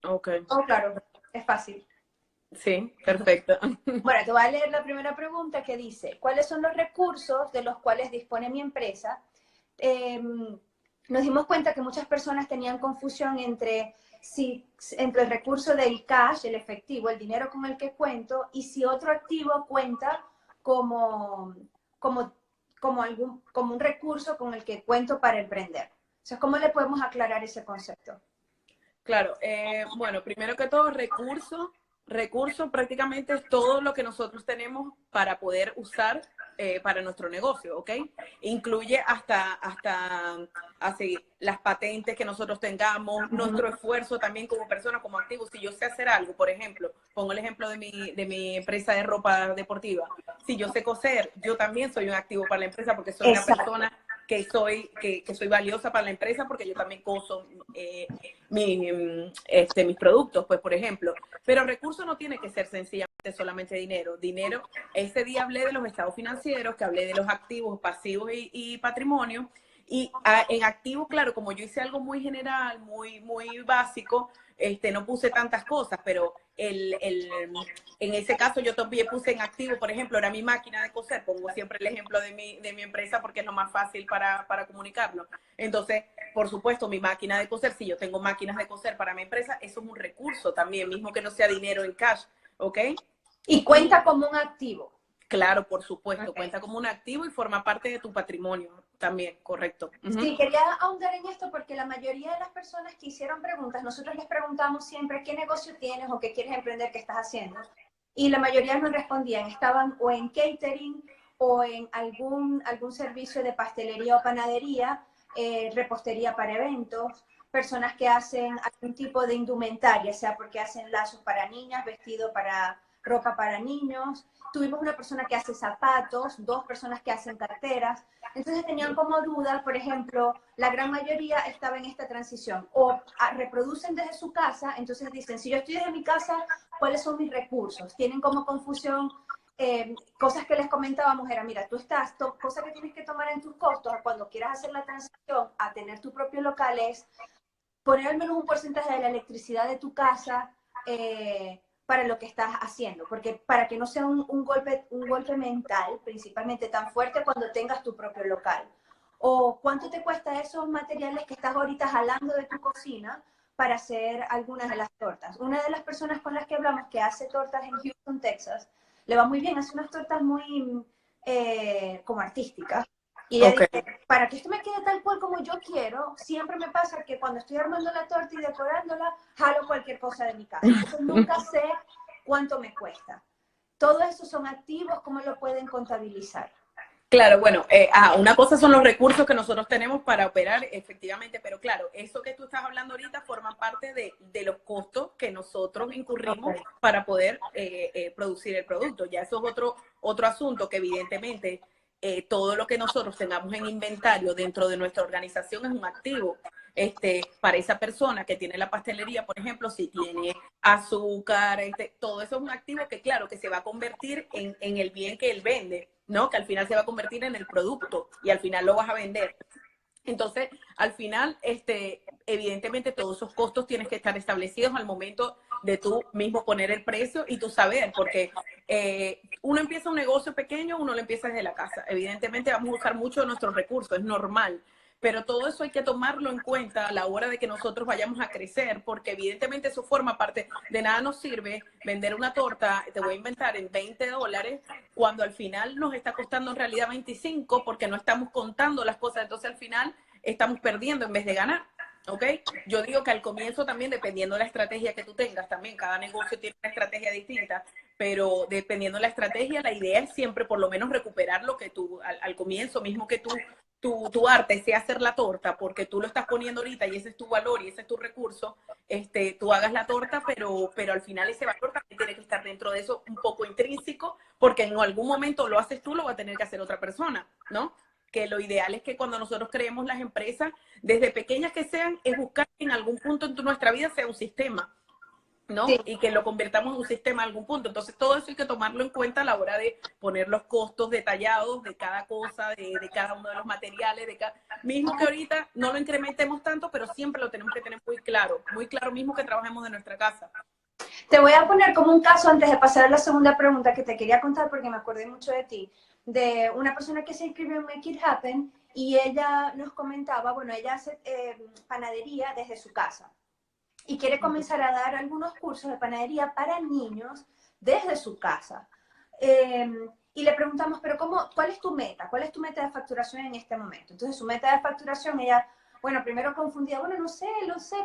Ok. Oh, claro, es fácil. Sí, perfecto. Bueno, te voy a leer la primera pregunta que dice, ¿cuáles son los recursos de los cuales dispone mi empresa? Nos dimos cuenta que muchas personas tenían confusión entre el recurso del cash, el efectivo, el dinero con el que cuento, y si otro activo cuenta como, como, como un recurso con el que cuento para emprender. O sea, ¿cómo le podemos aclarar ese concepto? Claro, bueno, primero que todo, recurso prácticamente es todo lo que nosotros tenemos para poder usar para nuestro negocio, ¿ok? Incluye hasta así, las patentes que nosotros tengamos, nuestro esfuerzo también como persona, como activo. Si yo sé hacer algo, por ejemplo, pongo el ejemplo de mi empresa de ropa deportiva. Si yo sé coser, yo también soy un activo para la empresa porque soy una Exacto. persona que soy valiosa para la empresa porque yo también coso mis productos, pues por ejemplo. Pero recurso no tiene que ser sencillamente solamente dinero. Dinero, ese día hablé de los estados financieros, que hablé de los activos, pasivos y patrimonio. Y en activos, claro, como yo hice algo muy general, muy básico, no puse tantas cosas, pero en ese caso yo también puse en activo, por ejemplo, era mi máquina de coser, pongo siempre el ejemplo de mi empresa porque es lo más fácil para comunicarlo. Entonces, por supuesto, mi máquina de coser, si yo tengo máquinas de coser para mi empresa, eso es un recurso también, mismo que no sea dinero en cash, ¿ok? Y Y cuenta como un activo. claro, por supuesto, Okay. cuenta como un activo y forma parte de tu patrimonio también, correcto. Sí, quería ahondar en esto porque la mayoría de las personas que hicieron preguntas, nosotros les preguntamos siempre qué negocio tienes o qué quieres emprender, qué estás haciendo. Y la mayoría nos respondían, estaban o en catering o en algún servicio de pastelería o panadería, repostería para eventos, personas que hacen algún tipo de indumentaria, sea porque hacen lazos para niñas, vestido para ropa para niños. Tuvimos una persona que hace zapatos, dos personas que hacen carteras. Entonces tenían como duda, por ejemplo, la gran mayoría estaba en esta transición. O reproducen desde su casa, entonces dicen, si yo estoy desde mi casa, ¿cuáles son mis recursos? Tienen como confusión, cosas que les comentábamos era, mira, tú estás, cosas que tienes que tomar en tus costos cuando quieras hacer la transición a tener tu propio local es poner al menos un porcentaje de la electricidad de tu casa para lo que estás haciendo, porque para que no sea un golpe mental, principalmente tan fuerte cuando tengas tu propio local. O cuánto te cuesta esos materiales que estás ahorita jalando de tu cocina para hacer algunas de las tortas. Una de las personas con las que hablamos que hace tortas en Houston, Texas, le va muy bien, hace unas tortas muy como artísticas. Y ella Ok. dice, para que esto me quede tal cual como yo quiero, siempre me pasa que cuando estoy armando la torta y decorándola, jalo cualquier cosa de mi casa. Entonces nunca sé cuánto me cuesta. Todos esos son activos, ¿cómo lo pueden contabilizar? Claro, bueno, una cosa son los recursos que nosotros tenemos para operar efectivamente, pero claro, eso que tú estás hablando ahorita forma parte de los costos que nosotros incurrimos Okay. para poder producir el producto. Ya eso es otro asunto que evidentemente todo lo que nosotros tengamos en inventario dentro de nuestra organización es un activo. Para esa persona que tiene la pastelería, por ejemplo, si tiene azúcar, todo eso es un activo que, claro, que se va a convertir en el bien que él vende, ¿no? Que al final se va a convertir en el producto y al final lo vas a vender. Entonces, al final, evidentemente todos esos costos tienes que estar establecidos al momento de tú mismo poner el precio y tú saber, porque uno empieza un negocio pequeño, uno lo empieza desde la casa. Evidentemente vamos a usar mucho de nuestros recursos, es normal, pero todo eso hay que tomarlo en cuenta a la hora de que nosotros vayamos a crecer, porque evidentemente eso forma parte, de nada nos sirve vender una torta, te voy a inventar, en $20, cuando al final nos está costando en realidad 25 porque no estamos contando las cosas, entonces al final estamos perdiendo en vez de ganar. ¿Ok? Yo digo que al comienzo también, dependiendo de la estrategia que tú tengas, también cada negocio tiene una estrategia distinta, pero dependiendo de la estrategia, la idea es siempre por lo menos recuperar lo que tú, al comienzo, mismo que tu arte sea hacer la torta, porque tú lo estás poniendo ahorita y ese es tu valor y ese es tu recurso, tú hagas la torta, pero al final ese valor también tiene que estar dentro de eso un poco intrínseco, porque en algún momento lo haces tú, lo va a tener que hacer otra persona, ¿no? Que lo ideal es que cuando nosotros creemos las empresas, desde pequeñas que sean, es buscar que en algún punto en nuestra vida sea un sistema. ¿no? Sí. Y que lo convirtamos en un sistema a algún punto. Entonces, todo eso hay que tomarlo en cuenta a la hora de poner los costos detallados de cada cosa, de cada uno de los materiales, mismo que ahorita no lo incrementemos tanto, pero siempre lo tenemos que tener muy claro mismo que trabajemos de nuestra casa. Te voy a poner como un caso antes de pasar a la segunda pregunta que te quería contar porque me acordé mucho de ti, de una persona que se inscribió en Make It Happen y ella nos comentaba, bueno, ella hace panadería desde su casa y quiere comenzar a dar algunos cursos de panadería para niños desde su casa. Y le preguntamos, pero ¿cuál es tu meta? ¿Cuál es tu meta de facturación en este momento? Entonces, su meta de facturación, ella, bueno, primero confundida, bueno, no sé,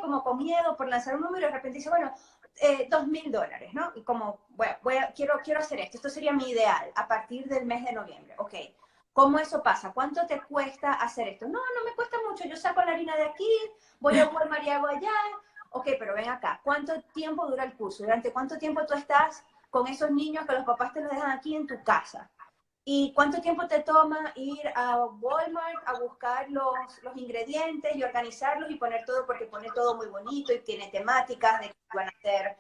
como con miedo por lanzar un número, y de repente dice, bueno, $2,000, ¿no? Y como, bueno, quiero hacer esto sería mi ideal a partir del mes de noviembre. Ok, ¿cómo eso pasa? ¿Cuánto te cuesta hacer esto? No, no me cuesta mucho, yo saco la harina de aquí, voy a Walmart y hago allá. Ok, pero ven acá, ¿cuánto tiempo dura el curso? ¿Durante cuánto tiempo tú estás con esos niños que los papás te los dejan aquí en tu casa? ¿Y cuánto tiempo te toma ir a Walmart a buscar los ingredientes y organizarlos y poner todo? Porque pone todo muy bonito y tiene temáticas de que van a hacer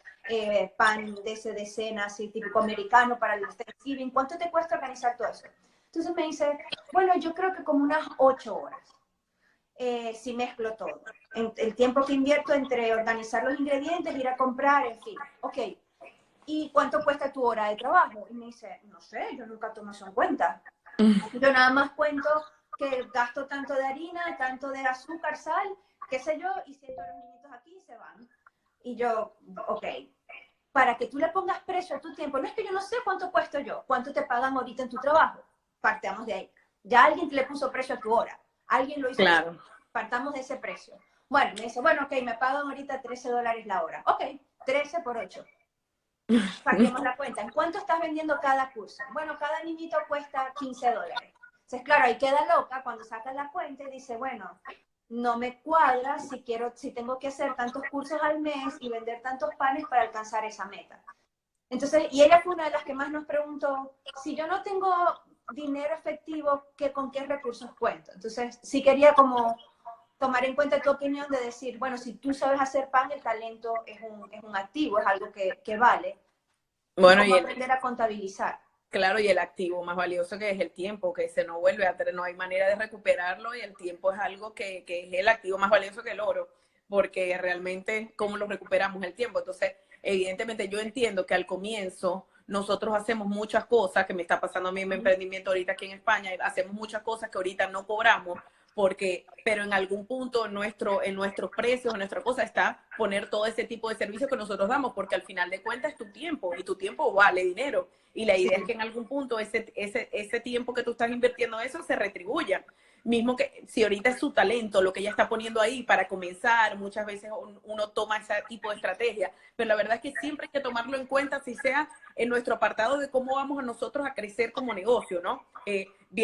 pan de cena así típico americano para el Thanksgiving. ¿Cuánto te cuesta organizar todo eso? Entonces me dice, bueno, yo creo que como unas 8 horas. Si mezclo todo. El tiempo que invierto entre organizar los ingredientes, ir a comprar, en fin. Ok, ¿y cuánto cuesta tu hora de trabajo? Y me dice, no sé, yo nunca tomo eso en cuenta. Yo nada más cuento que gasto tanto de harina, tanto de azúcar, sal, qué sé yo, y siento a los niñitos aquí y se van. Y yo, ok, para que tú le pongas precio a tu tiempo, no es que yo no sé cuánto cuesto yo, cuánto te pagan ahorita en tu trabajo. Partamos de ahí. Ya alguien le puso precio a tu hora, alguien lo hizo. Claro. Partamos de ese precio. Bueno, me dice, bueno, ok, me pagan ahorita $13 la hora. Ok, 13 por 8. Saquemos la cuenta. ¿En cuánto estás vendiendo cada curso? Bueno, cada niñito cuesta $15. Entonces, claro, ahí queda loca cuando saca la cuenta y dice, bueno, no me cuadra si tengo que hacer tantos cursos al mes y vender tantos panes para alcanzar esa meta. Entonces, y ella fue una de las que más nos preguntó, si yo no tengo dinero efectivo, ¿con qué recursos cuento? Entonces, sí quería como tomar en cuenta tu opinión de decir, bueno, si tú sabes hacer pan, el talento es un activo, es algo que vale. Bueno, Y cómo aprender a contabilizar. Claro, y el activo más valioso que es el tiempo, que se no vuelve a tener, no hay manera de recuperarlo y el tiempo es algo que es el activo más valioso que el oro, porque realmente, ¿cómo lo recuperamos el tiempo? Entonces, evidentemente yo entiendo que al comienzo nosotros hacemos muchas cosas, que me está pasando a mí en mi emprendimiento ahorita aquí en España, hacemos muchas cosas que ahorita no cobramos, pero en algún punto en nuestros precios, en nuestra cosa está poner todo ese tipo de servicios que nosotros damos, porque al final de cuentas es tu tiempo y tu tiempo vale dinero. Y la idea es que en algún punto ese tiempo que tú estás invirtiendo eso se retribuya. Mismo que si ahorita es su talento, lo que ella está poniendo ahí para comenzar, muchas veces uno toma ese tipo de estrategia, pero la verdad es que siempre hay que tomarlo en cuenta, si sea en nuestro apartado de cómo vamos a nosotros a crecer como negocio, ¿no?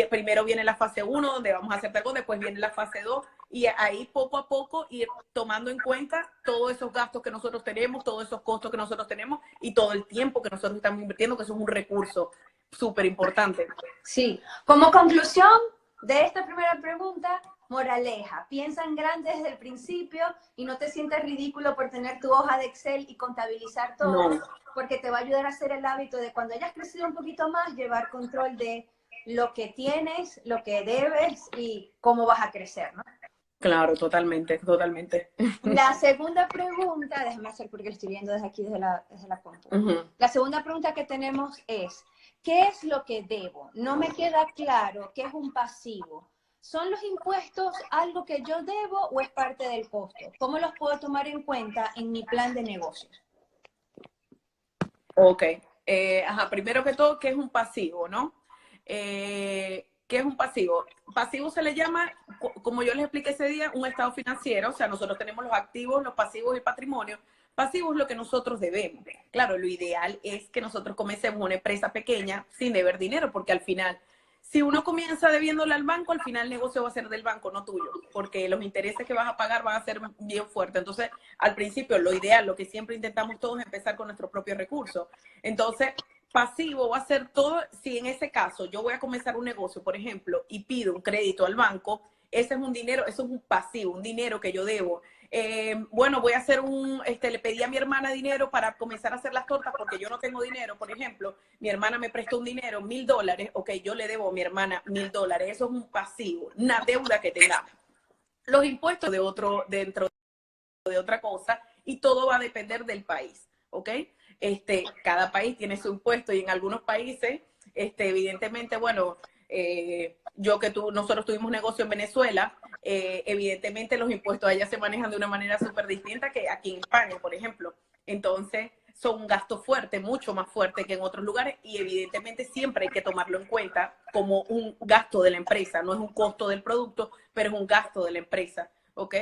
Primero viene la fase 1, donde vamos a hacer algo, después viene la fase 2, y ahí poco a poco ir tomando en cuenta todos esos gastos que nosotros tenemos, todos esos costos que nosotros tenemos y todo el tiempo que nosotros estamos invirtiendo, que eso es un recurso súper importante. Sí, como conclusión de esta primera pregunta, moraleja, piensa en grande desde el principio y no te sientas ridículo por tener tu hoja de Excel y contabilizar todo, no. Porque te va a ayudar a hacer el hábito de cuando hayas crecido un poquito más, llevar control de lo que tienes, lo que debes y cómo vas a crecer, ¿no? Claro, totalmente, totalmente. La segunda pregunta, déjame hacer porque lo estoy viendo desde aquí, desde la compu. La segunda pregunta que tenemos es, ¿qué es lo que debo? No me queda claro qué es un pasivo. ¿Son los impuestos algo que yo debo o es parte del costo? ¿Cómo los puedo tomar en cuenta en mi plan de negocios? Ok. Primero que todo, ¿qué es un pasivo, no? ¿Qué es un pasivo? Pasivo se le llama, como yo les expliqué ese día, un estado financiero. O sea, nosotros tenemos los activos, los pasivos y el patrimonio. Pasivo es lo que nosotros debemos. Claro, lo ideal es que nosotros comencemos una empresa pequeña sin deber dinero, porque al final, si uno comienza debiéndole al banco, al final el negocio va a ser del banco, no tuyo, porque los intereses que vas a pagar van a ser bien fuertes. Entonces, al principio, lo ideal, lo que siempre intentamos todos es empezar con nuestros propios recursos. Entonces, pasivo va a ser todo, si en ese caso yo voy a comenzar un negocio, por ejemplo, y pido un crédito al banco, ese es un dinero, eso es un pasivo, un dinero que yo debo. bueno, voy a hacer le pedí a mi hermana dinero para comenzar a hacer las tortas porque yo no tengo dinero, por ejemplo, mi hermana me prestó un dinero, $1000, ok, yo le debo a mi hermana $1000, eso es un pasivo, una deuda que tengamos. Los impuestos dentro de otra cosa y todo va a depender del país, ¿ok? Cada país tiene su impuesto y en algunos países, evidentemente, bueno, nosotros tuvimos negocio en Venezuela, evidentemente los impuestos allá se manejan de una manera súper distinta que aquí en España, por ejemplo. Entonces, son un gasto fuerte, mucho más fuerte que en otros lugares y evidentemente siempre hay que tomarlo en cuenta como un gasto de la empresa, no es un costo del producto, pero es un gasto de la empresa, ¿ok?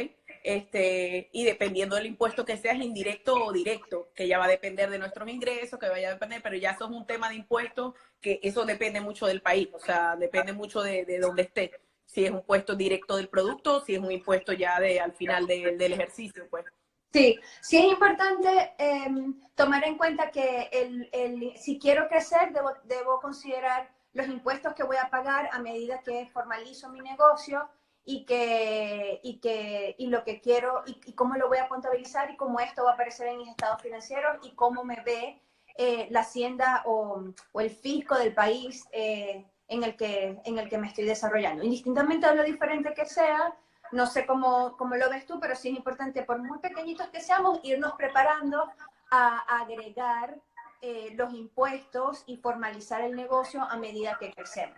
Y dependiendo del impuesto que sea, es indirecto o directo, que ya va a depender de nuestros ingresos, que vaya a depender, pero ya eso es un tema de impuestos, que eso depende mucho del país, o sea, depende mucho de dónde esté, si es un impuesto directo del producto, si es un impuesto ya al final del ejercicio, pues. Sí, sí es importante tomar en cuenta que si quiero crecer, debo considerar los impuestos que voy a pagar a medida que formalizo mi negocio y lo que quiero y cómo lo voy a contabilizar y cómo esto va a aparecer en mis estados financieros y cómo me ve la hacienda o el fisco del país en el que me estoy desarrollando. Indistintamente de lo diferente que sea, no sé cómo lo ves tú, pero sí es importante, por muy pequeñitos que seamos, irnos preparando a agregar los impuestos y formalizar el negocio a medida que crecemos.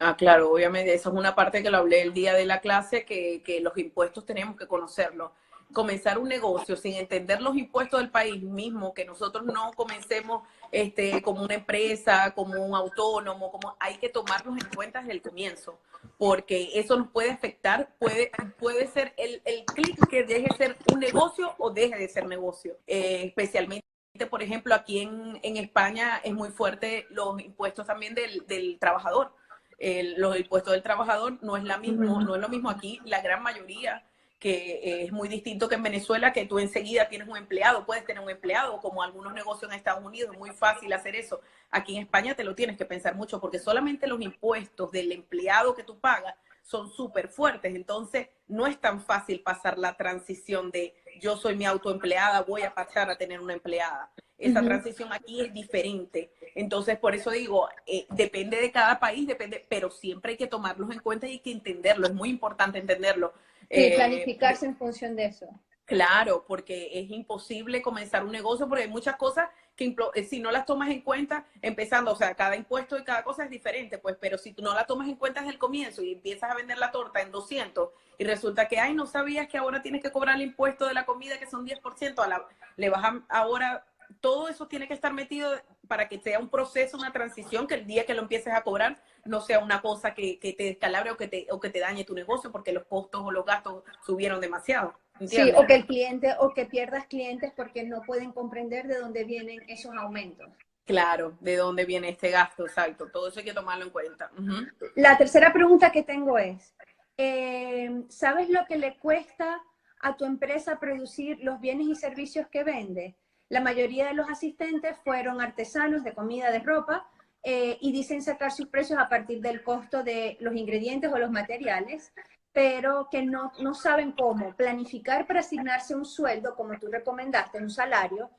Ah, claro, obviamente, eso es una parte que lo hablé el día de la clase, que los impuestos tenemos que conocerlos. Comenzar un negocio sin entender los impuestos del país mismo, que nosotros no comencemos como una empresa, como un autónomo, hay que tomarlos en cuenta desde el comienzo, porque eso nos puede afectar, puede ser el clic que deje de ser un negocio o deje de ser negocio, especialmente. Por ejemplo, aquí en España es muy fuerte los impuestos también del trabajador. Los impuestos del trabajador no es lo mismo aquí, la gran mayoría, que es muy distinto que en Venezuela, que tú enseguida tienes un empleado, puedes tener un empleado, como algunos negocios en Estados Unidos, es muy fácil hacer eso. Aquí en España te lo tienes que pensar mucho, porque solamente los impuestos del empleado que tú pagas son súper fuertes, entonces no es tan fácil pasar la transición de yo soy mi autoempleada, voy a pasar a tener una empleada. Esa transición aquí es diferente. Entonces, por eso digo, depende de cada país, pero siempre hay que tomarlos en cuenta y hay que entenderlo. Es muy importante entenderlo. Sí, planificarse en función de eso. Claro, porque es imposible comenzar un negocio porque hay muchas cosas que si no las tomas en cuenta, empezando, o sea, cada impuesto y cada cosa es diferente, pues, pero si tú no la tomas en cuenta desde el comienzo y empiezas a vender la torta en 200 y resulta que, ay, no sabías que ahora tienes que cobrar el impuesto de la comida que son 10%, le bajan ahora, todo eso tiene que estar metido para que sea un proceso, una transición, que el día que lo empieces a cobrar no sea una cosa que te descalabre o que te dañe tu negocio porque los costos o los gastos subieron demasiado. ¿Entiendes? Sí, o que pierdas clientes porque no pueden comprender de dónde vienen esos aumentos. Claro, de dónde viene este gasto, exacto. Todo eso hay que tomarlo en cuenta. La tercera pregunta que tengo es, ¿sabes lo que le cuesta a tu empresa producir los bienes y servicios que vende? La mayoría de los asistentes fueron artesanos de comida, de ropa, y dicen sacar sus precios a partir del costo de los ingredientes o los materiales, pero que no saben cómo planificar para asignarse un sueldo, como tú recomendaste, un salario,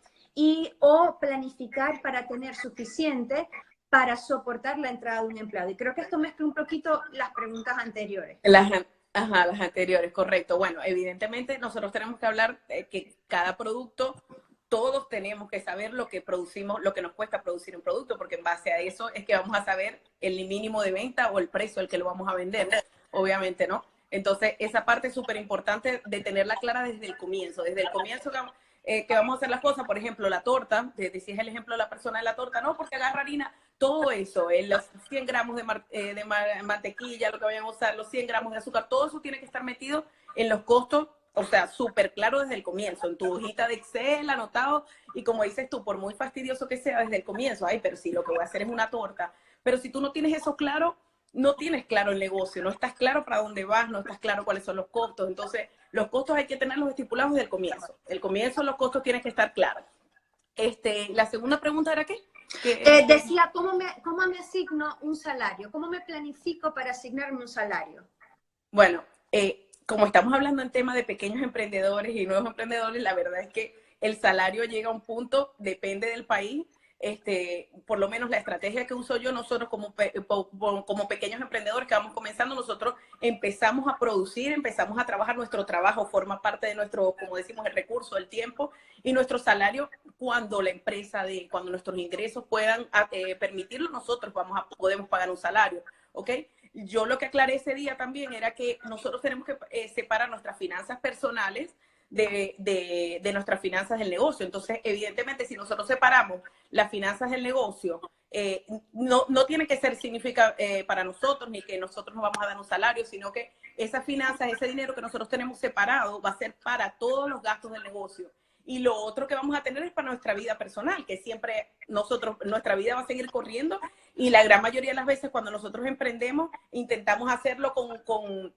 o planificar para tener suficiente para soportar la entrada de un empleado. Y creo que esto mezcla un poquito las preguntas anteriores. Las anteriores, correcto. Bueno, evidentemente nosotros tenemos que hablar de que cada producto, todos tenemos que saber lo que producimos, lo que nos cuesta producir un producto, porque en base a eso es que vamos a saber el mínimo de venta o el precio al que lo vamos a vender, obviamente, ¿no? Entonces, esa parte es súper importante de tenerla clara desde el comienzo. Desde el comienzo que vamos a hacer las cosas, por ejemplo, la torta, te decías el ejemplo de la persona de la torta, no, porque agarra harina, todo eso, los 100 gramos de mantequilla, lo que vayan a usar, los 100 gramos de azúcar, todo eso tiene que estar metido en los costos, o sea, súper claro desde el comienzo, en tu hojita de Excel, anotado, y como dices tú, por muy fastidioso que sea desde el comienzo, ay, pero sí, lo que voy a hacer es una torta, pero si tú no tienes eso claro, no tienes claro el negocio, no estás claro para dónde vas, no estás claro cuáles son los costos. Entonces, los costos hay que tenerlos estipulados desde el comienzo. El comienzo, los costos tienen que estar claros. La segunda pregunta era ¿qué? Decía, ¿cómo me asigno un salario? ¿Cómo me planifico para asignarme un salario? Bueno, como estamos hablando en tema de pequeños emprendedores y nuevos emprendedores, la verdad es que el salario llega a un punto, depende del país. Por lo menos la estrategia que uso yo, nosotros como pequeños emprendedores que vamos comenzando, nosotros empezamos a producir, empezamos a trabajar, nuestro trabajo forma parte de nuestro, como decimos, el recurso, el tiempo, y nuestro salario, cuando la empresa, cuando nuestros ingresos puedan permitirlo, nosotros podemos pagar un salario, ¿ok? Yo lo que aclaré ese día también era que nosotros tenemos que separar nuestras finanzas personales de nuestras finanzas del negocio. Entonces, evidentemente, si nosotros separamos las finanzas del negocio, no tiene que ser significa para nosotros, ni que nosotros nos vamos a dar un salario, sino que esas finanzas, ese dinero que nosotros tenemos separado, va a ser para todos los gastos del negocio. Y lo otro que vamos a tener es para nuestra vida personal, que siempre nuestra vida va a seguir corriendo, y la gran mayoría de las veces cuando nosotros emprendemos, intentamos hacerlo con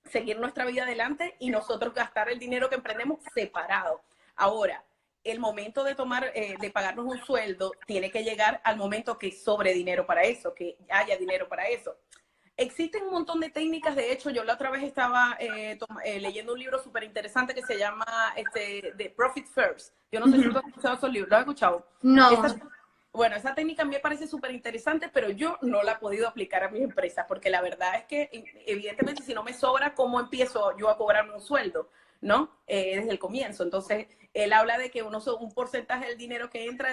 seguir nuestra vida adelante y nosotros gastar el dinero que emprendemos separado. Ahora, el momento de de pagarnos un sueldo tiene que llegar al momento que sobre dinero para eso, que haya dinero para eso. Existen un montón de técnicas, de hecho, yo la otra vez estaba leyendo un libro súper interesante que se llama The Profit First. Yo no sé si tú has escuchado esos libros, ¿lo has escuchado? No. Bueno, esa técnica me parece súper interesante, pero yo no la he podido aplicar a mi empresa, porque la verdad es que, evidentemente, si no me sobra, ¿cómo empiezo yo a cobrarme un sueldo? ¿No? Desde el comienzo. Entonces, él habla de que un porcentaje del dinero que entra,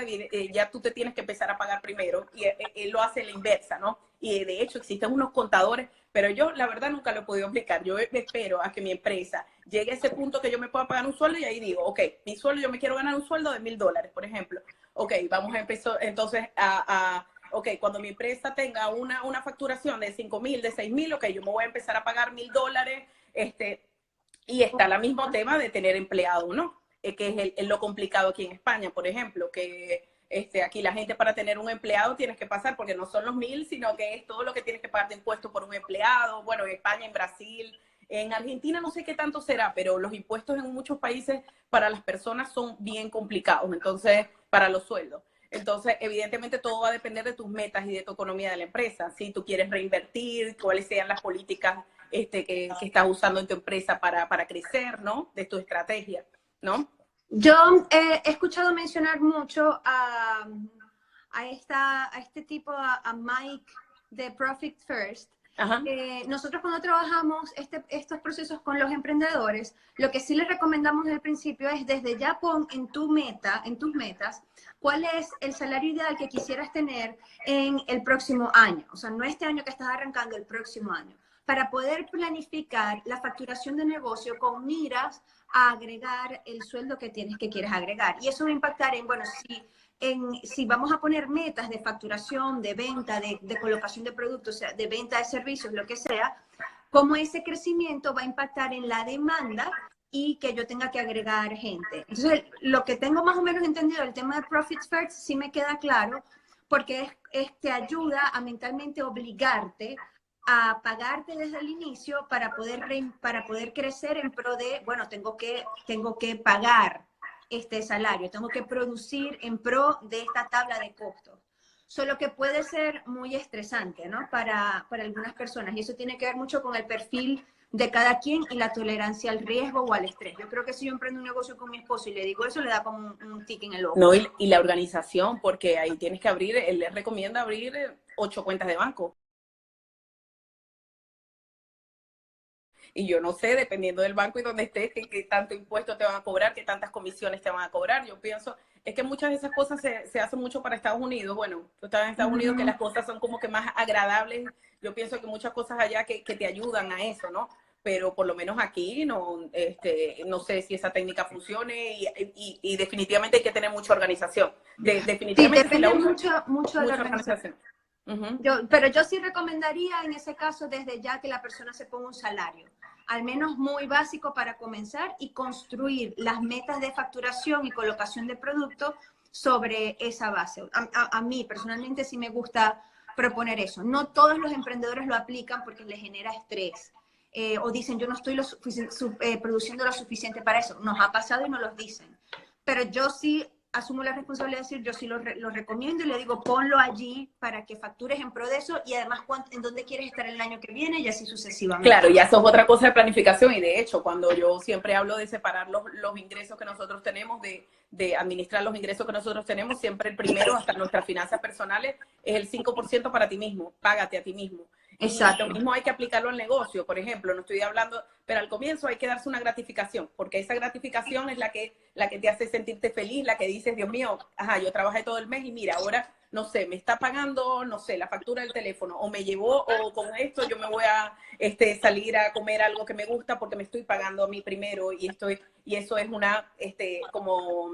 ya tú te tienes que empezar a pagar primero, y él lo hace a la inversa, ¿no? Y de hecho existen unos contadores, pero yo la verdad nunca lo he podido aplicar. Yo espero a que mi empresa llegue a ese punto que yo me pueda pagar un sueldo, y ahí digo, ok, mi sueldo, yo me quiero ganar un sueldo de $1,000, por ejemplo. Ok, vamos a empezar entonces ok, cuando mi empresa tenga una facturación de 5,000, de 6,000, ok, yo me voy a empezar a pagar $1,000, y está el mismo tema de tener empleado, ¿no? Que es lo complicado aquí en España, por ejemplo, que aquí la gente, para tener un empleado tienes que pasar, porque no son los 1,000, sino que es todo lo que tienes que pagar de impuestos por un empleado. Bueno, en España, en Brasil, en Argentina no sé qué tanto será, pero los impuestos en muchos países para las personas son bien complicados, entonces, para los sueldos. Entonces, evidentemente, todo va a depender de tus metas y de tu economía de la empresa. Si tú quieres reinvertir, cuáles sean las políticas que estás usando en tu empresa para crecer, ¿no? De tu estrategia, ¿no? Yo he escuchado mencionar mucho a este tipo, a Mike de Profit First. Nosotros cuando trabajamos estos procesos con los emprendedores, lo que sí les recomendamos desde el principio es, desde ya pon en tus metas, cuál es el salario ideal que quisieras tener en el próximo año. O sea, no este año que estás arrancando, el próximo año, para poder planificar la facturación de negocio con miras a agregar el sueldo que quieres agregar. Y eso va a impactar en, bueno, si vamos a poner metas de facturación, de venta, de colocación de productos, de venta de servicios, lo que sea, cómo ese crecimiento va a impactar en la demanda y que yo tenga que agregar gente. Entonces, lo que tengo más o menos entendido del tema de Profit First sí me queda claro, porque te ayuda a mentalmente obligarte a pagarte desde el inicio para poder crecer en pro de, bueno, tengo que pagar este salario, tengo que producir en pro de esta tabla de costos. Solo que puede ser muy estresante, ¿no? Para algunas personas, y eso tiene que ver mucho con el perfil de cada quien y la tolerancia al riesgo o al estrés. Yo creo que si yo emprendo un negocio con mi esposo y le digo eso, le da como un tic en el ojo. No, y la organización, porque ahí tienes que abrir, él les recomienda abrir 8 cuentas de banco. Y yo no sé, dependiendo del banco y donde estés, qué tanto impuesto te van a cobrar, qué tantas comisiones te van a cobrar. Yo pienso, es que muchas de esas cosas se hacen mucho para Estados Unidos. Bueno, tú estás en Estados Unidos, que las cosas son como que más agradables. Yo pienso que muchas cosas allá que te ayudan a eso, ¿no? Pero por lo menos aquí no sé si esa técnica funcione, y definitivamente hay que tener mucha organización. Definitivamente sí, depende mucho de la organización. Pero yo sí recomendaría en ese caso desde ya que la persona se ponga un salario, al menos muy básico para comenzar y construir las metas de facturación y colocación de productos sobre esa base. A mí personalmente sí me gusta proponer eso. No todos los emprendedores lo aplican porque les genera estrés. O dicen, yo no estoy produciendo lo suficiente para eso. Nos ha pasado y nos lo dicen. Pero yo sí asumo la responsabilidad de decir, yo sí lo recomiendo y le digo, ponlo allí para que factures en pro de eso y además en dónde quieres estar el año que viene y así sucesivamente. Claro, y eso es otra cosa de planificación y de hecho, cuando yo siempre hablo de separar los ingresos que nosotros tenemos, de administrar los ingresos que nosotros tenemos, siempre el primero, hasta nuestras finanzas personales, es el 5% para ti mismo, págate a ti mismo. Exacto. Y lo mismo hay que aplicarlo al negocio, por ejemplo, no estoy hablando, pero al comienzo hay que darse una gratificación, porque esa gratificación es la que te hace sentirte feliz, la que dices, Dios mío, ajá, yo trabajé todo el mes y mira, ahora, no sé, me está pagando, no sé, la factura del teléfono, o me llevó, o con esto yo me voy a salir a comer algo que me gusta porque me estoy pagando a mí primero y eso es una, como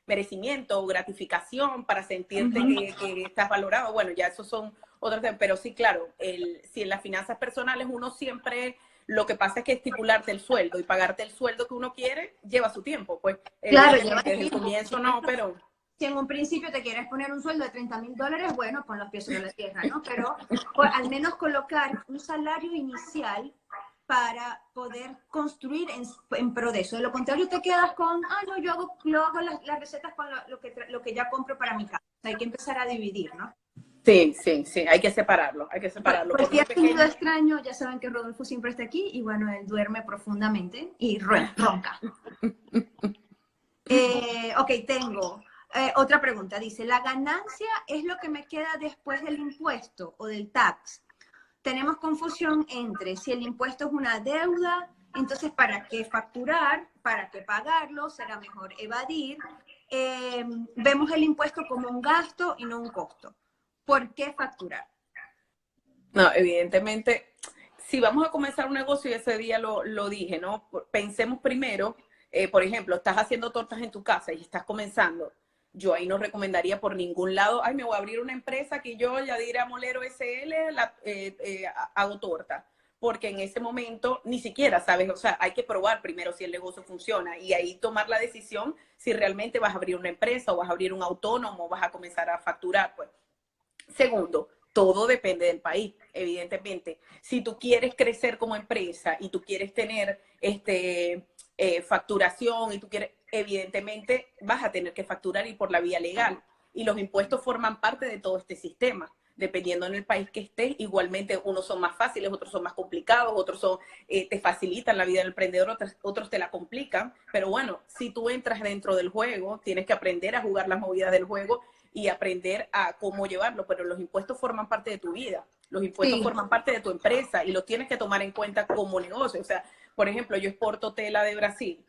merecimiento o gratificación para sentirte que estás valorado. Bueno, ya esos son otros temas, pero sí, claro, si en las finanzas personales uno siempre, lo que pasa es que estipularte el sueldo y pagarte el sueldo que uno quiere lleva su tiempo, pues claro, desde el comienzo no, pero... Si en un principio te quieres poner un sueldo de $30,000, bueno, pon los pies sobre la tierra, ¿no? Pero pues, al menos colocar un salario inicial para poder construir en pro de eso. De lo contrario, te quedas con, no, yo hago las recetas con lo que ya compro para mi casa. O sea, hay que empezar a dividir, ¿no? Sí, hay que separarlo, hay que separarlo. Por si ha tenido extraño, ya saben que Rodolfo siempre está aquí y bueno, él duerme profundamente y ronca. Ok, tengo otra pregunta. Dice, ¿la ganancia es lo que me queda después del impuesto o del tax? Tenemos confusión entre si el impuesto es una deuda, entonces ¿para qué facturar? ¿Para qué pagarlo? ¿Será mejor evadir? Vemos el impuesto como un gasto y no un costo. ¿Por qué facturar? No, evidentemente, si vamos a comenzar un negocio, y ese día lo dije, ¿no? Pensemos primero, por ejemplo, estás haciendo tortas en tu casa y estás comenzando. Yo ahí no recomendaría por ningún lado, ay, me voy a abrir una empresa que yo, Yadira Molero SL, hago torta. Porque en ese momento ni siquiera sabes, o sea, hay que probar primero si el negocio funciona y ahí tomar la decisión si realmente vas a abrir una empresa o vas a abrir un autónomo o vas a comenzar a facturar, pues. Segundo, todo depende del país, evidentemente. Si tú quieres crecer como empresa y tú quieres tener facturación y tú quieres, evidentemente vas a tener que facturar y por la vía legal. Y los impuestos forman parte de todo este sistema. Dependiendo en el país que estés, igualmente unos son más fáciles, otros son más complicados, otros te facilitan la vida del emprendedor, otros te la complican. Pero bueno, si tú entras dentro del juego, tienes que aprender a jugar las movidas del juego y aprender a cómo llevarlo, pero los impuestos forman parte de tu vida, los impuestos forman parte de tu empresa y los tienes que tomar en cuenta como negocio. O sea, por ejemplo, yo exporto tela de Brasil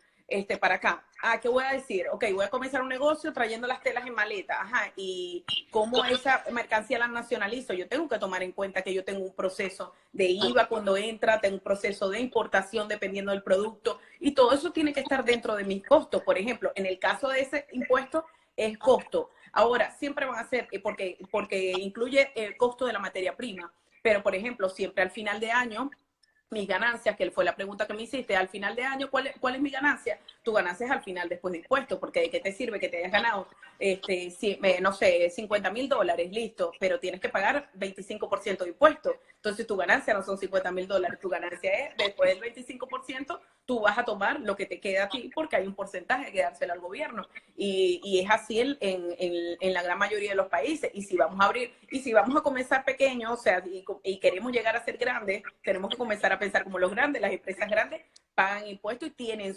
para acá. ¿Qué voy a decir? Ok, voy a comenzar un negocio trayendo las telas en maleta. Ajá, y cómo esa mercancía la nacionalizo. Yo tengo que tomar en cuenta que yo tengo un proceso de IVA cuando entra, tengo un proceso de importación dependiendo del producto y todo eso tiene que estar dentro de mis costos. Por ejemplo, en el caso de ese impuesto es costo. Ahora, siempre van a ser, porque incluye el costo de la materia prima, pero por ejemplo, siempre al final de año, mis ganancias, que fue la pregunta que me hiciste, al final de año, ¿cuál es mi ganancia? Tu ganancia es al final después de impuestos, porque ¿de qué te sirve que te hayas ganado, no sé, $50,000, listo, pero tienes que pagar 25% de impuestos? Entonces tu ganancia no son $50,000, tu ganancia es, después del 25%, tú vas a tomar lo que te queda a ti, porque hay un porcentaje que dárselo al gobierno. Y es así en la gran mayoría de los países. Y si vamos a abrir, y si vamos a comenzar pequeños, o sea, y queremos llegar a ser grandes, tenemos que comenzar a pensar como los grandes. Las empresas grandes pagan impuestos y tienen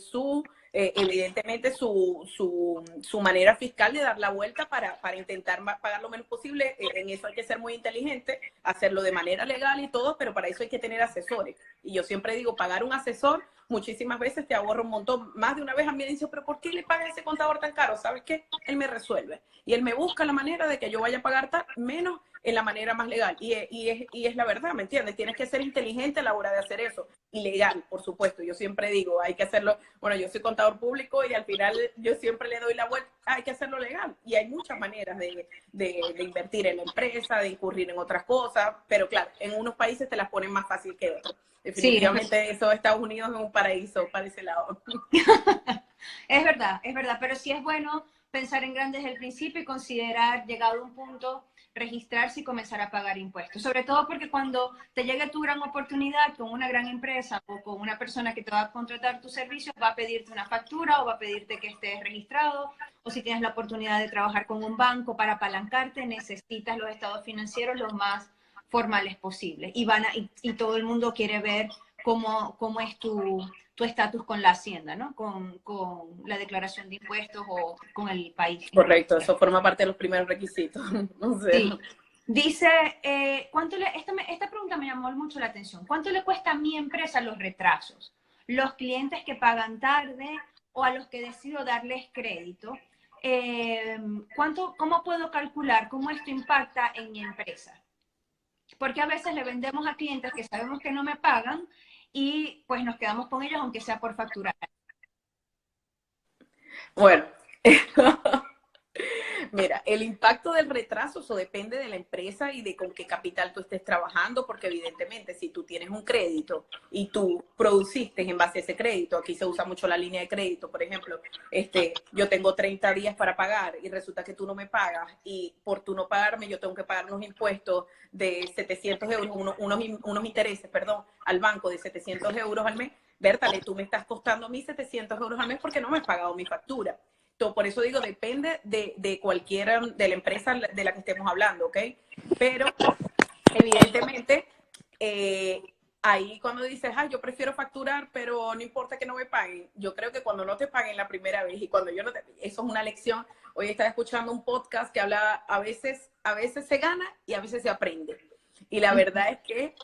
evidentemente su manera fiscal de dar la vuelta para intentar pagar lo menos posible. En eso hay que ser muy inteligente, hacerlo de manera legal y todo, pero para eso hay que tener asesores. Y yo siempre digo, pagar un asesor muchísimas veces te ahorra un montón. Más de una vez a mí me dicen, pero ¿por qué le paga ese contador tan caro? ¿Sabes qué? Él me resuelve. Y él me busca la manera de que yo vaya a pagar menos en la manera más legal. Y es la verdad, ¿me entiendes? Tienes que ser inteligente a la hora de hacer eso. Y legal, por supuesto. Yo siempre digo, hay que hacerlo. Bueno, yo soy contador público y al final yo siempre le doy la vuelta. Hay que hacerlo legal. Y hay muchas maneras de invertir en la empresa, de incurrir en otras cosas. Pero claro, en unos países te las ponen más fácil que otros. Definitivamente sí, eso, Estados Unidos es un paraíso para ese lado. Es verdad, pero sí es bueno pensar en grande desde el principio y considerar, llegado a un punto, registrarse y comenzar a pagar impuestos. Sobre todo porque cuando te llegue tu gran oportunidad con una gran empresa o con una persona que te va a contratar tus servicios, va a pedirte una factura o va a pedirte que estés registrado. o si tienes la oportunidad de trabajar con un banco para apalancarte, necesitas los estados financieros los más formales posibles. Y todo el mundo quiere ver cómo es tu estatus con la Hacienda, ¿no? Con la declaración de impuestos o con el país. Correcto, eso forma parte de los primeros requisitos. O sea, Sí. Dice, esta pregunta me llamó mucho la atención. ¿Cuánto le cuesta a mi empresa los retrasos? Los clientes que pagan tarde o a los que decido darles crédito. ¿Cómo puedo calcular cómo esto impacta en mi empresa? Porque a veces le vendemos a clientes que sabemos que no me pagan y pues nos quedamos con ellos aunque sea por facturar. bueno. Mira, el impacto del retraso, eso depende de la empresa y de con qué capital tú estés trabajando, porque evidentemente si tú tienes un crédito y tú produciste en base a ese crédito, aquí se usa mucho la línea de crédito, por ejemplo, yo tengo 30 días para pagar y resulta que tú no me pagas y por tú no pagarme yo tengo que pagar unos impuestos de 700 euros, unos intereses, perdón, al banco de 700 euros al mes. Bertale, tú me estás costando a mí 700 euros al mes porque no me has pagado mi factura. Por eso digo, depende de cualquiera, de la empresa de la que estemos hablando, ¿ok? Pero, evidentemente, ahí cuando dices, yo prefiero facturar, pero no importa que no me paguen, yo creo que cuando no te paguen la primera vez y cuando yo no te... Eso es una lección. Hoy estaba escuchando un podcast que habla, a veces se gana y a veces se aprende. Y la verdad es que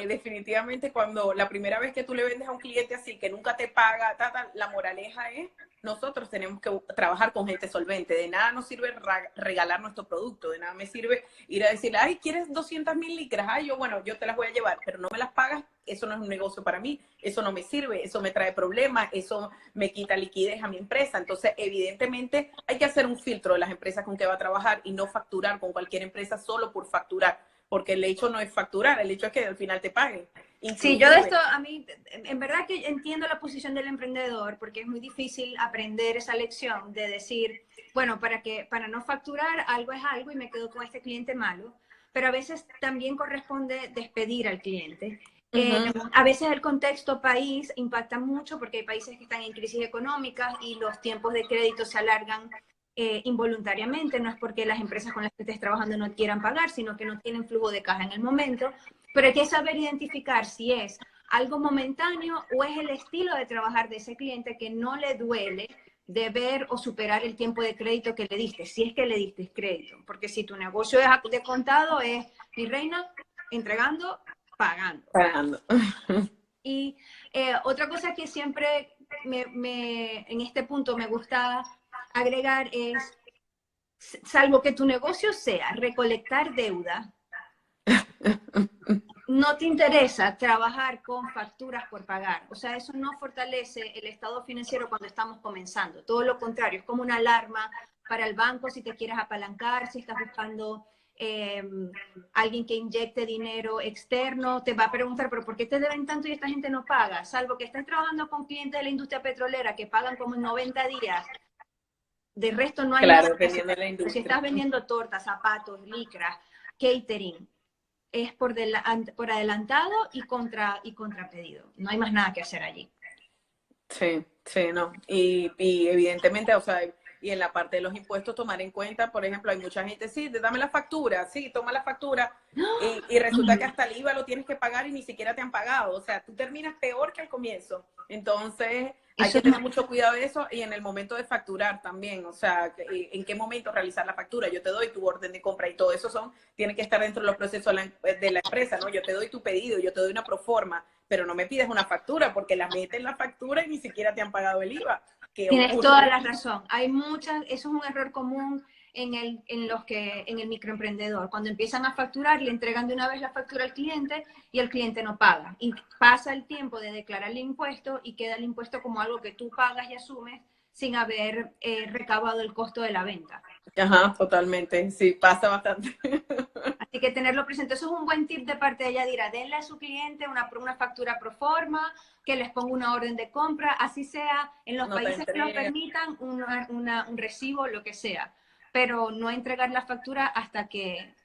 definitivamente cuando la primera vez que tú le vendes a un cliente así, que nunca te paga, la moraleja es, nosotros tenemos que trabajar con gente solvente. De nada nos sirve regalar nuestro producto, de nada me sirve ir a decirle, ¿quieres 200.000 licras? Bueno, yo te las voy a llevar, pero no me las pagas, eso no es un negocio para mí, eso no me sirve, eso me trae problemas, eso me quita liquidez a mi empresa. Entonces, evidentemente, hay que hacer un filtro de las empresas con que va a trabajar y no facturar con cualquier empresa solo por facturar, porque el hecho no es facturar, el hecho es que al final te paguen. Sí, yo de esto, a mí, en verdad que entiendo la posición del emprendedor, porque es muy difícil aprender esa lección de decir, bueno, para no facturar, algo es algo y me quedo con este cliente malo, pero a veces también corresponde despedir al cliente. A veces el contexto país impacta mucho porque hay países que están en crisis económica y los tiempos de crédito se alargan involuntariamente, no es porque las empresas con las que estés trabajando no quieran pagar, sino que no tienen flujo de caja en el momento, pero hay que saber identificar si es algo momentáneo o es el estilo de trabajar de ese cliente que no le duele deber o superar el tiempo de crédito que le diste, si es que le diste crédito, porque si tu negocio es de contado, es mi reina, entregando, pagando. Pagando. Y otra cosa que siempre en este punto me gusta agregar es, salvo que tu negocio sea recolectar deuda, no te interesa trabajar con facturas por pagar. O sea, eso no fortalece el estado financiero cuando estamos comenzando. Todo lo contrario, es como una alarma para el banco si te quieres apalancar, si estás buscando alguien que inyecte dinero externo, te va a preguntar, pero ¿por qué te deben tanto y esta gente no paga? Salvo que estés trabajando con clientes de la industria petrolera que pagan como en 90 días. De resto no hay claro, nada. Si estás vendiendo tortas, zapatos, licras, catering, es por adelantado y contra pedido. No hay más nada que hacer allí. Sí, sí, no. Y evidentemente, o sea, y en la parte de los impuestos tomar en cuenta, por ejemplo, hay mucha gente, sí, dame la factura, sí, toma la factura, y resulta que hasta el IVA lo tienes que pagar y ni siquiera te han pagado. O sea, tú terminas peor que al comienzo. Entonces, hay que tener mucho cuidado de eso y en el momento de facturar también, o sea, en qué momento realizar la factura. Yo te doy tu orden de compra y todo eso tiene que estar dentro de los procesos de la empresa, ¿no? Yo te doy tu pedido, yo te doy una proforma, pero no me pides una factura porque la metes en la factura y ni siquiera te han pagado el IVA. Tienes toda la razón. Hay muchas, eso es un error común en el microemprendedor. Cuando empiezan a facturar, le entregan de una vez la factura al cliente y el cliente no paga. Y pasa el tiempo de declarar el impuesto y queda el impuesto como algo que tú pagas y asumes sin haber recabado el costo de la venta. Ajá, totalmente. Sí, pasa bastante. Así que tenerlo presente. Eso es un buen tip de parte de Yadira. Denle a su cliente una factura pro forma, que les ponga una orden de compra, así sea en los países que lo permitan, un recibo, lo que sea. Pero no entregar la factura hasta que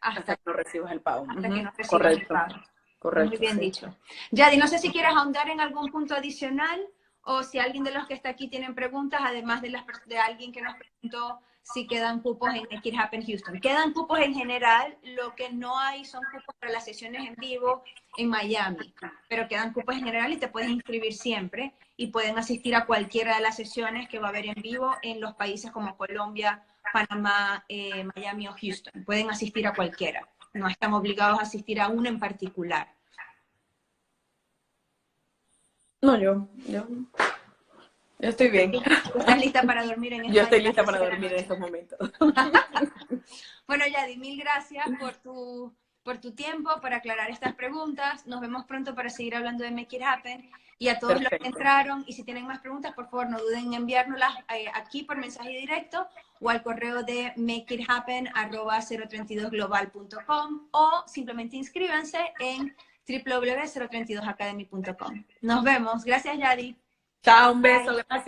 no recibas el pago. Hasta que no recibas el pago. Correcto. Muy bien dicho. Yadi, no sé si quieres ahondar en algún punto adicional o si alguien de los que está aquí tienen preguntas, además de alguien que nos preguntó si quedan cupos en Make It Happen Houston. Quedan cupos en general, lo que no hay son cupos para las sesiones en vivo en Miami, pero quedan cupos en general y te puedes inscribir siempre y pueden asistir a cualquiera de las sesiones que va a haber en vivo en los países como Colombia, Panamá, Miami o Houston. Pueden asistir a cualquiera, no están obligados a asistir a uno en particular. No, yo estoy bien. ¿Estás lista para dormir en España? Yo estoy lista para dormir en estos momentos. Bueno, Yadi, mil gracias por tu tiempo, para aclarar estas preguntas. Nos vemos pronto para seguir hablando de Make It Happen. Y a todos los que entraron, y si tienen más preguntas, por favor, no duden en enviárnoslas aquí por mensaje directo o al correo de makeithappen@032global.com o simplemente inscríbanse en www.032academy.com. Nos vemos. Gracias, Yadi. Chao, un beso. Gracias.